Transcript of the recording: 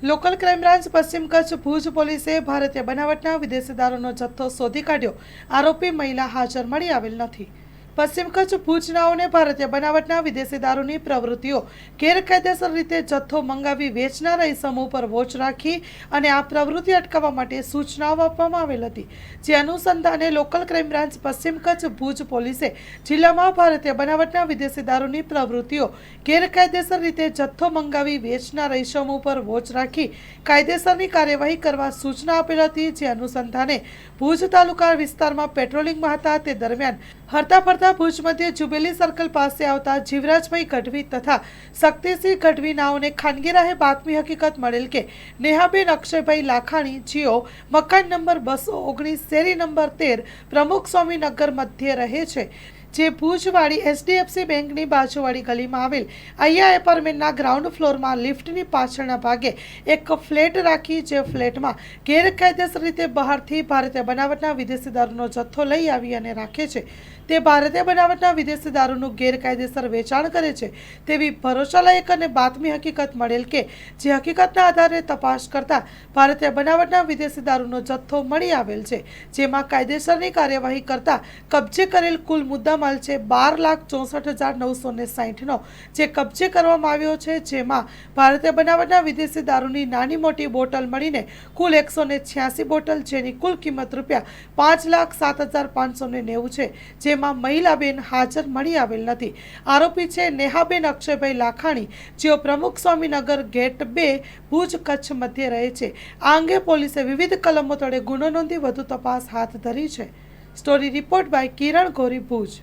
Local crime branch પશ્ચિમ કચ્છ ભુજ પોલીસે ભારતીય બનાવટના વિદેશી દારૂનો જથ્થો શોધી કાઢ્યો। આરોપી મહિલા હાજર મળી આવેલ નથી। પશ્ચિમ કચ્છ ભુજનાઓને ભારતીય બનાવટના વિદેશી દારૂની પ્રવૃત્તિઓ ગેરકાયદેસર રીતે જથ્થો મંગાવી વેચનારા ઇસમો પર વોચ રાખી અને આ પ્રવૃત્તિ અટકાવવા માટે સૂચનાઓ આપવામાં આવેલ હતી। જે અનુસંધાને લોકલ ક્રાઇમ બ્રાન્ચ પશ્ચિમ કચ્છ ભુજ પોલીસે જિલ્લામાં ભારતીય બનાવટના વિદેશી દારૂની પ્રવૃત્તિઓ ગેરકાયદેસર રીતે જથ્થો મંગાવી વેચનારા ઇસમો પર વોચ રાખી કાયદેસરની કાર્યવાહી કરવા સૂચના આપેલ હતી। જે અનુસંધાને ભુજ તાલુકા વિસ્તારમાં પેટ્રોલિંગમાં હતા તે દરમિયાન હરતા ફરતા ભુજ મધ્ય જુબેલી સર્કલ પાસે આવતા જીવરાજભાઈ ગઢવી તથા શક્તિસિંહ ગઢવી નાઓને ખાનગી રાહે બાતમી હકીકત મળેલ કે નેહાબેન અક્ષયભાઈ લાખાણી જેઓ મકાન નંબર 219 શેરી નંબર 13 પ્રમુખ સ્વામીનગર મધ્ય રહે છે, જે ભુજવાડી HDFC બેંકની બાજુવાળી ગલીમાં આવેલ અહીંયા એપાર્ટમેન્ટના ગ્રાઉન્ડ ફ્લોરમાં લિફ્ટની પાછળના ભાગે એક ફ્લેટ રાખી જે ફ્લેટમાં ગેરકાયદેસર રીતે બહારથી ભારતીય બનાવટના વિદેશી દારૂનો જથ્થો લઈ આવી અને રાખે છે। તે ભારતીય બનાવટના વિદેશી દારૂનું ગેરકાયદેસર વેચાણ કરે છે તેવી ભરોસાલાયક અને બાતમી હકીકત મળેલ કે જે હકીકતના આધારે તપાસ કરતા ભારતીય બનાવટના વિદેશી દારૂનો જથ્થો મળી આવેલ છે, જેમાં કાયદેસરની કાર્યવાહી કરતા કબજે કરેલ કુલ મુદ્દામાલ છે 12,64,960 નો, જે કબજે કરવામાં આવ્યો છે। જેમાં ભારતીય બનાવટના વિદેશી દારૂની નાની મોટી બોટલ મળીને કુલ 186 બોટલ, જેની કુલ કિંમત ₹5,07,590 છે। જેમાં મહિલાબેન હાજર મળી આવેલ નથી। આરોપી છે નેહાબેન અક્ષયભાઈ લાખાણી, જેઓ પ્રમુખ સ્વામીનગર ગેટ 2 ભુજ કચ્છ મધ્ય રહે છે। આ અંગે પોલીસે વિવિધ કલમો તળે ગુનો નોંધી વધુ તપાસ હાથ ધરી છે। Story report by Kiran Gori, Bhuj.